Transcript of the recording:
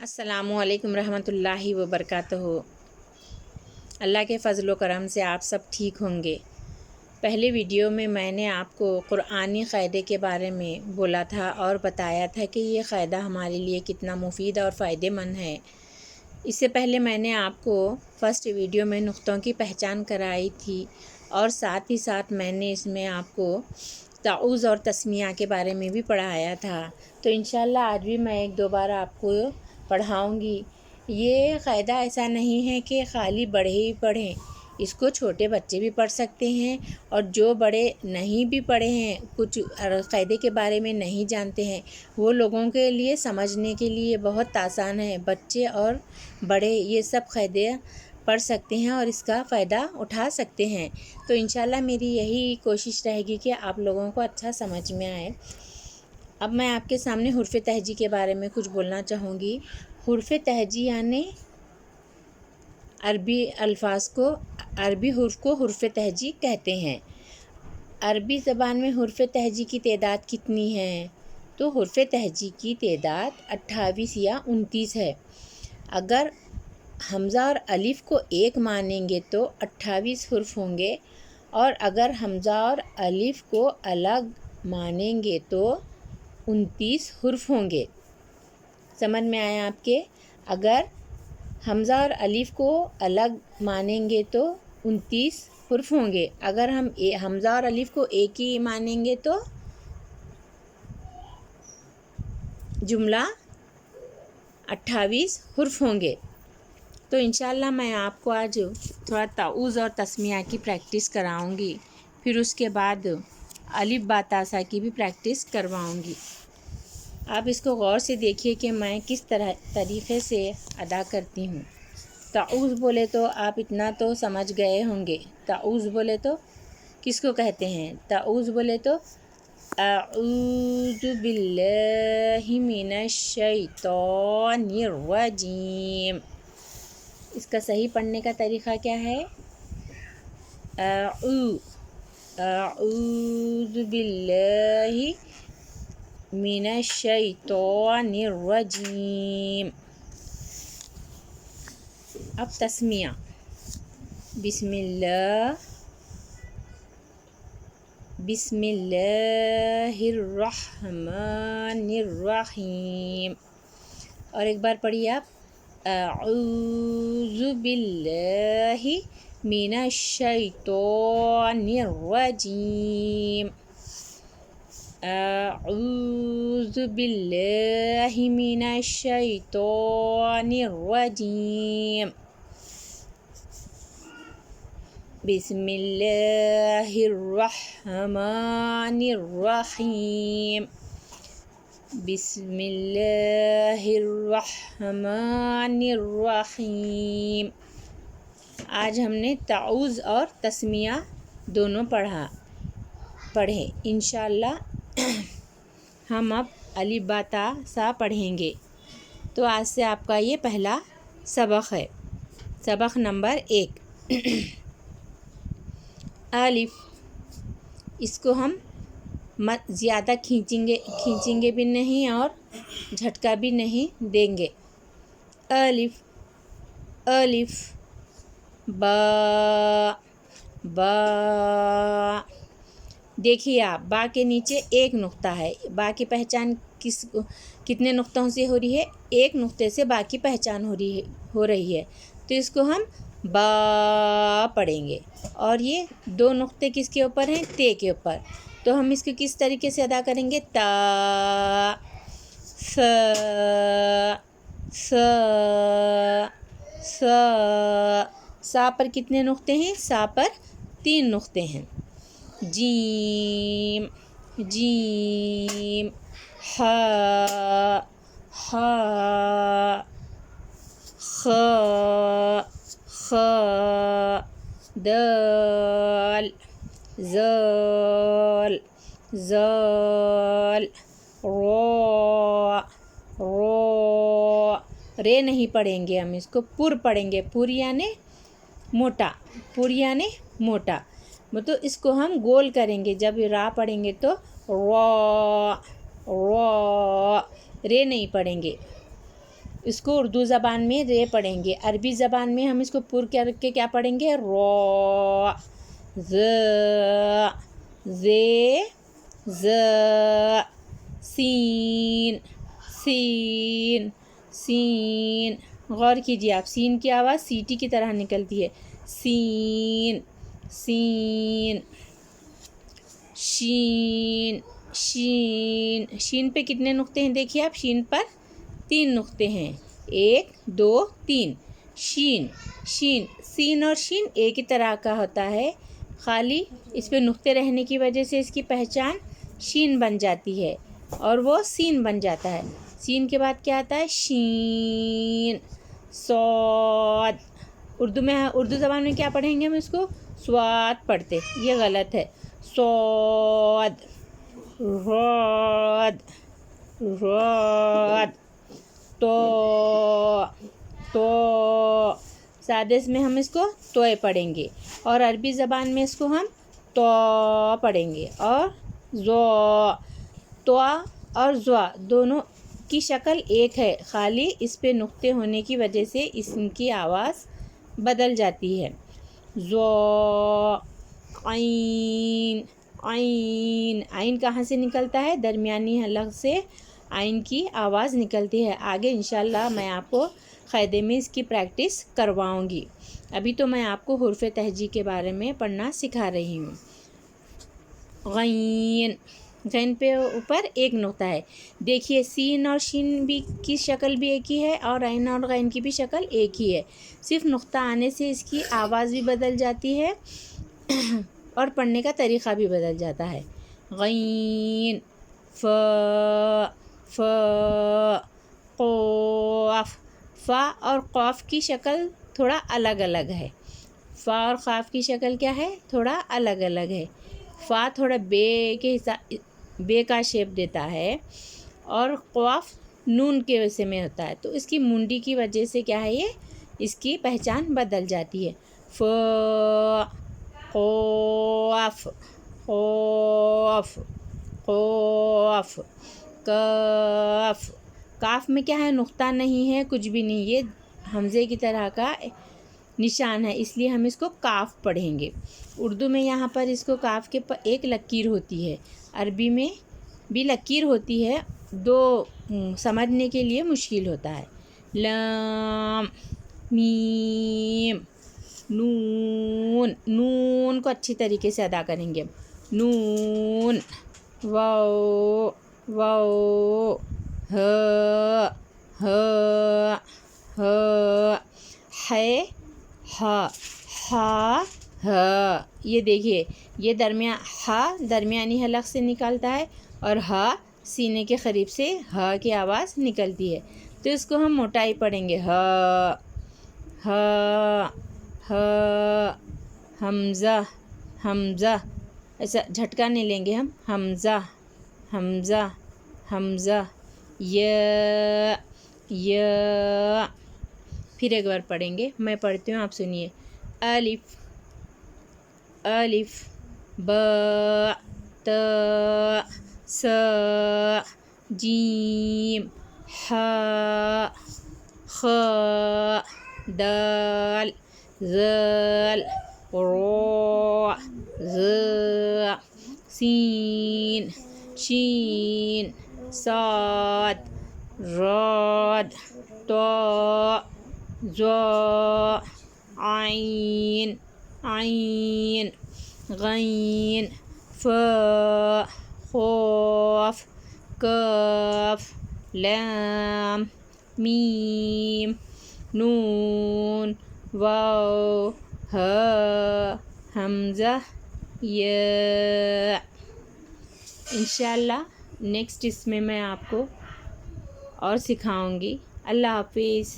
السلام علیکم رحمۃ اللہ وبرکاتہ۔ اللہ کے فضل و کرم سے آپ سب ٹھیک ہوں گے۔ پہلے ویڈیو میں نے آپ کو قرآنی قاعدے کے بارے میں بولا تھا اور بتایا تھا کہ یہ قاعدہ ہمارے لیے کتنا مفید اور فائدہ مند ہے۔ اس سے پہلے میں نے آپ کو فرسٹ ویڈیو میں نقطوں کی پہچان کرائی تھی اور ساتھ ہی ساتھ میں نے اس میں آپ کو تعوذ اور تسمیہ کے بارے میں بھی پڑھایا تھا۔ تو انشاءاللہ آج بھی میں ایک دو بار آپ کو پڑھاؤں گی۔ یہ قاعدہ ایسا نہیں ہے کہ خالی بڑے ہی پڑھیں، اس کو چھوٹے بچے بھی پڑھ سکتے ہیں، اور جو بڑے نہیں بھی پڑھے ہیں، کچھ قاعدے کے بارے میں نہیں جانتے ہیں، وہ لوگوں کے لیے سمجھنے کے لیے بہت آسان ہے۔ بچے اور بڑے یہ سب قاعدے پڑھ سکتے ہیں اور اس کا فائدہ اٹھا سکتے ہیں۔ تو انشاءاللہ میری یہی کوشش رہے گی کہ آپ لوگوں کو اچھا سمجھ میں آئے۔ اب میں آپ کے سامنے حروف تہجی کے بارے میں کچھ بولنا چاہوں گی۔ حروف تہجی یعنی عربی حروف کو حروف تہجی کہتے ہیں۔ عربی زبان میں حروف تہجی کی تعداد کتنی ہے؟ تو حروف تہجی کی تعداد 28 یا 29 ہے۔ اگر حمزہ اور الف کو ایک مانیں گے تو 28 حروف ہوں گے، اور اگر حمزہ اور الف کو الگ مانیں گے تو 29 حروف ہوں گے۔ سمجھ میں آیا آپ کے؟ اگر حمزہ اور الف کو الگ مانیں گے تو 29 حروف ہوں گے، اگر ہم حمزہ اور الف کو ایک ہی مانیں گے تو جملہ 28 حروف ہوں گے۔ تو انشاءاللہ میں آپ کو آج تھوڑا تعوذ اور تسمیہ کی پریکٹس کراؤں گی، پھر اس کے بعد الف با تا سا کی بھی پریکٹس کرواؤں گی۔ آپ اس کو غور سے دیکھیے کہ میں کس طریقے سے ادا کرتی ہوں۔ تعوذ بولے تو آپ اتنا تو سمجھ گئے ہوں گے۔ تعوذ بولے تو کس کو کہتے ہیں؟ تعوذ بولے تو اعوذ باللہ من الشیطان الرجیم۔ اس کا صحیح پڑھنے کا طریقہ کیا ہے؟ اعوذ باللہ من الشیطان الرجیم۔ اب تسمیہ، بسم اللہ الرحمن الرحیم۔ اور ایک بار پڑھیے آپ، اعوذ باللہ من الشیطان الرجیم۔ اعوذ باللہ من الشیطان الرجیم۔ بسم اللہ الرحمن الرحیم۔ بسم اللہ الرحمن الرحیم۔ آج ہم نے تعوذ اور تسمیہ دونوں پڑھے۔ انشاءاللہ ہم اب الف با تا سا پڑھیں گے۔ تو آج سے آپ کا یہ پہلا سبق ہے، سبق نمبر 1۔ الف، اس کو ہم زیادہ کھینچیں گے بھی نہیں اور جھٹکا بھی نہیں دیں گے۔ الف الف، با با۔ دیکھیے آپ، با کے نیچے ایک نقطہ ہے۔ با کی پہچان کتنے نقطوں سے ہو رہی ہے؟ ایک نقطے سے با کی پہچان ہو رہی ہے، تو اس کو ہم با پڑھیں گے۔ اور یہ دو نقطے کس کے اوپر ہیں؟ تے کے اوپر۔ تو ہم اس کو کس طریقے سے ادا کریں گے؟ تا ث ث ث۔ سا پر کتنے نقطے ہیں؟ سا پر 3 نقطے ہیں۔ جیم جیم، ہا ہا، خ خ، دال ذال ذال، را را۔ رے نہیں پڑھیں گے ہم، اس کو پر پڑھیں گے۔ پر یعنی موٹا، پر یعنی موٹا۔ تو اس کو ہم گول کریں گے۔ جب را پڑھیں گے تو را را، رے نہیں پڑھیں گے۔ اس کو اردو زبان میں رے پڑھیں گے، عربی زبان میں ہم اس کو پر کر کے کیا پڑھیں گے، را، ز، زے، ز، سین، سین، سین، غور کیجیے آپ، سین کی آواز سیٹی کی طرح نکلتی ہے، سین، سین، شین، شین، شین پہ کتنے نقطے ہیں دیکھیے آپ، شین پر 3 نقطے ہیں، 1 2 3، شین، شین، سین اور شین ایک ہی طرح کا ہوتا ہے، خالی اس پہ نقطے رہنے کی وجہ سے اس کی پہچان شین بن جاتی ہے اور وہ سین بن جاتا ہے۔ سین کے بعد کیا آتا ہے، شین، صاد، اردو زبان میں کیا پڑھیں گے ہم اس کو، سواد پڑھتے، یہ غلط ہے، صاد، راد، راد، تو سادس میں ہم اس کو توئے پڑھیں گے، اور عربی زبان میں اس کو ہم تو پڑھیں گے، اور زو، تو اور زوا دونوں کی شکل ایک ہے، خالی اس پہ نقطے ہونے کی وجہ سے اس کی آواز بدل جاتی ہے، زو، عین، عین، عین کہاں سے نکلتا ہے، درمیانی حلق سے عین کی آواز نکلتی ہے، آگے انشاءاللہ میں آپ کو قاعدے میں اس کی پریکٹس کرواؤں گی، ابھی تو میں آپ کو حروف تہجی کے بارے میں پڑھنا سکھا رہی ہوں۔ غین، غین پہ اوپر ایک نقطہ ہے، دیکھیے سین اور شین بھی کی شکل بھی ایک ہی ہے اور عین اور غین کی بھی شکل ایک ہی ہے، صرف نقطہ آنے سے اس کی آواز بھی بدل جاتی ہے اور پڑھنے کا طریقہ بھی بدل جاتا ہے، غین، ف، ف، قاف، فا اور قاف کی شکل تھوڑا الگ الگ ہے، فا اور قاف کی شکل کیا ہے، تھوڑا الگ الگ ہے، فا تھوڑا بے کا شیپ دیتا ہے اور قاف نون کے وجہ میں ہوتا ہے، تو اس کی منڈی کی وجہ سے کیا ہے، یہ اس کی پہچان بدل جاتی ہے، ف، قاف، قاف، قاف، کاف، کاف میں کیا ہے، نقطہ نہیں ہے، کچھ بھی نہیں، یہ حمزے کی طرح کا نشان ہے، اس لیے ہم اس کو کاف پڑھیں گے، اردو میں یہاں پر اس کو کاف کے ایک لکیر ہوتی ہے، عربی میں بھی لکیر ہوتی ہے، دو سمجھنے کے لیے مشکل ہوتا ہے، لام، میم، نون، نون کو اچھی طریقے سے ادا کریں گے، نون، واو، واو، ہ، ہ، ہ، ہے، ہا، ہا، ہ، یہ دیکھیے یہ درمیانی حلق سے نکلتا ہے اور ہا سینے کے قریب سے ہا کی آواز نکلتی ہے، تو اس کو ہم موٹائی پڑھیں گے، ہا، ہا، ہا، حمزہ، حمزہ، ایسا جھٹکا نہیں لیں گے ہم، حمزہ، حمزہ، حمزہ، یا، یا، پھر ایک بار پڑھیں گے، میں پڑھتی ہوں آپ سنیے، الف، الف، با، تا، سا، جیم، حا، خا، دال، ذال، را، ذا، سین، شین، صاد، راد، طا، ظا، عین، عین، غین، فا، قاف، کاف، لام، میم، نون، واو، ہا، حمزہ، یا، انشاءاللہ نیکسٹ اس میں آپ کو اور سکھاؤں گی، اللہ حافظ۔